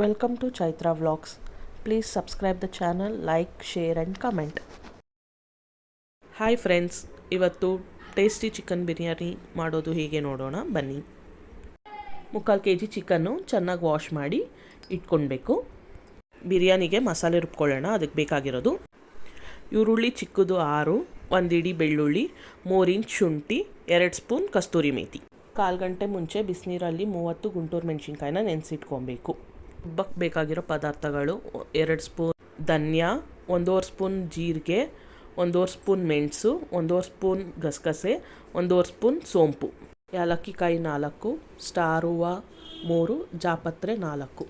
Welcome to Chaitra Vlogs. Please subscribe the channel, like, share and comment. Hi friends, ಇವತ್ತು tasty chicken biryani ಮಾಡೋದು ಹೇಗೆ ನೋಡೋಣ ಬನ್ನಿ. 3/4 kg chicken ಚೆನ್ನಾಗಿ ವಾಶ್ ಮಾಡಿ ಇಟ್ಕೊಳ್ಬೇಕು. ಬಿರಿಯಾನಿಗೆ ಮಸಾಲೆ ರುಬ್ಕೊಳ್ಳೋಣ. ಅದಕ್ಕೆ ಬೇಕಾಗಿರೋದು ಈರುಳ್ಳಿ ಚಿಕ್ಕದು 6, 1 ಇಡಿ ಬೆಳ್ಳುಳ್ಳಿ, 3 ಇಂಚ್ ಶುಂಠಿ, 2 ಸ್ಪೂನ್ ಕಸ್ತೂರಿ ಮೇಥಿ. 1/4 ಗಂಟೆ ಮುಂಚೆ ಬಿಸಿನೀರಲ್ಲಿ 30 ಗುಂಟೂರು ಮೆಣಸಿನ್ಕಾಯಿನ ನೆನೆಸಿಟ್ಕೊಬೇಕು. ರುಬ್ಬಕ್ಕೆ ಬೇಕಾಗಿರೋ ಪದಾರ್ಥಗಳು 2 ಸ್ಪೂನ್ ಧನಿಯಾ, 1/2 ಸ್ಪೂನ್ ಜೀರಿಗೆ, 1/2 ಸ್ಪೂನ್ ಮೆಣಸು, 1/2 ಸ್ಪೂನ್ ಗಸಗಸೆ, 1/2 ಸ್ಪೂನ್ ಸೋಂಪು, ಏಲಕ್ಕಿಕಾಯಿ 4, ಸ್ಟಾರ್ ಹೂವು 3, ಜಾಪತ್ರೆ 4,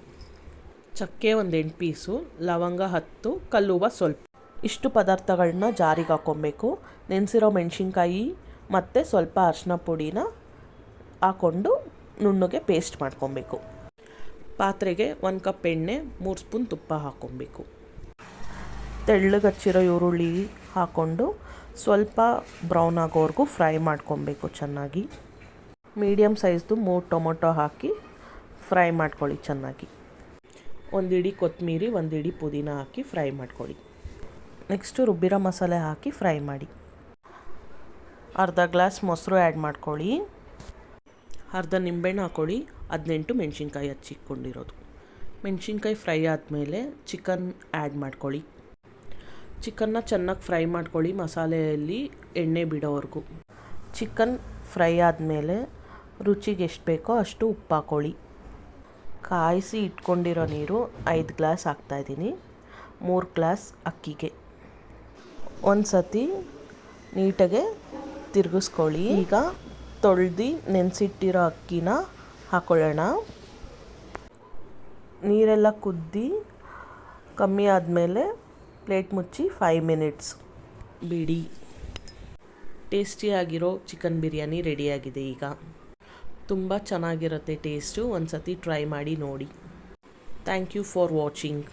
ಚಕ್ಕೆ 1 8 ಪೀಸು, ಲವಂಗ 10, ಕಲ್ಲುವ ಸ್ವಲ್ಪ. ಇಷ್ಟು ಪದಾರ್ಥಗಳನ್ನ ಜಾರಿಗೆ ಹಾಕ್ಕೊಬೇಕು. ನೆನೆಸಿರೋ ಮೆಣಸಿನ್ಕಾಯಿ ಮತ್ತು ಸ್ವಲ್ಪ ಅರಿಶಿನ ಪುಡಿನ ಹಾಕ್ಕೊಂಡು ನುಣ್ಣಗೆ ಪೇಸ್ಟ್ ಮಾಡ್ಕೊಬೇಕು. ಪಾತ್ರೆಗೆ 1 ಕಪ್ ಎಣ್ಣೆ, 3 ಸ್ಪೂನ್ ತುಪ್ಪ ಹಾಕ್ಕೊಬೇಕು. ತೆಳ್ಳಗೆ ಹಚ್ಚಿರೋ ಈರುಳ್ಳಿ ಹಾಕ್ಕೊಂಡು ಸ್ವಲ್ಪ ಬ್ರೌನ್ ಆಗೋವರೆಗೂ ಫ್ರೈ ಮಾಡ್ಕೊಬೇಕು ಚೆನ್ನಾಗಿ. ಮೀಡಿಯಮ್ ಸೈಜ್ದು 3 ಟೊಮೊಟೊ ಹಾಕಿ ಫ್ರೈ ಮಾಡ್ಕೊಳ್ಳಿ ಚೆನ್ನಾಗಿ. 1 ಇಡಿ ಕೊತ್ತಂಬರಿ, 1 ಇಡಿ ಪುದೀನ ಹಾಕಿ ಫ್ರೈ ಮಾಡ್ಕೊಳ್ಳಿ. ನೆಕ್ಸ್ಟು ರುಬ್ಬಿರೋ ಮಸಾಲೆ ಹಾಕಿ ಫ್ರೈ ಮಾಡಿ. ಅರ್ಧ ಗ್ಲಾಸ್ ಮೊಸರು ಆ್ಯಡ್ ಮಾಡ್ಕೊಳ್ಳಿ. ಅರ್ಧ ನಿಂಬೆಹಣ್ಣು ಹಾಕ್ಕೊಳ್ಳಿ. 18 ಮೆಣಸಿನ್ಕಾಯಿ ಹಚ್ಚಿಟ್ಕೊಂಡಿರೋದು. ಮೆಣಸಿನ್ಕಾಯಿ ಫ್ರೈ ಆದಮೇಲೆ ಚಿಕನ್ ಆ್ಯಡ್ ಮಾಡ್ಕೊಳ್ಳಿ. ಚಿಕನ್ನ ಚೆನ್ನಾಗಿ ಫ್ರೈ ಮಾಡ್ಕೊಳ್ಳಿ ಮಸಾಲೆಯಲ್ಲಿ ಎಣ್ಣೆ ಬಿಡೋವರೆಗೂ. ಚಿಕನ್ ಫ್ರೈ ಆದಮೇಲೆ ರುಚಿಗೆ ಎಷ್ಟು ಬೇಕೋ ಅಷ್ಟು ಉಪ್ಪು ಹಾಕ್ಕೊಳ್ಳಿ. ಕಾಯಿಸಿ ಇಟ್ಕೊಂಡಿರೋ ನೀರು 5 ಗ್ಲಾಸ್ ಹಾಕ್ತಾಯಿದ್ದೀನಿ. 3 ಗ್ಲಾಸ್ ಅಕ್ಕಿಗೆ. ಒಂದು ಸತಿ ನೀಟಾಗೆ ತಿರುಗಿಸ್ಕೊಳ್ಳಿ. ಈಗ ತೊಳೆದು ನೆನೆಸಿಟ್ಟಿರೋ ಅಕ್ಕಿನ ಹಾಕ್ಕೊಳ್ಳೋಣ. ನೀರೆಲ್ಲ ಕುದ್ದು ಕಮ್ಮಿ ಆದಮೇಲೆ ಪ್ಲೇಟ್ ಮುಚ್ಚಿ 5 ಮಿನಿಟ್ಸ್ ಬಿಡಿ. ಟೇಸ್ಟಿಯಾಗಿರೋ ಚಿಕನ್ ಬಿರಿಯಾನಿ ರೆಡಿಯಾಗಿದೆ. ಈಗ ತುಂಬ ಚೆನ್ನಾಗಿರುತ್ತೆ ಟೇಸ್ಟು. ಒಂದು ಸತಿ ಟ್ರೈ ಮಾಡಿ ನೋಡಿ. Thank you for watching.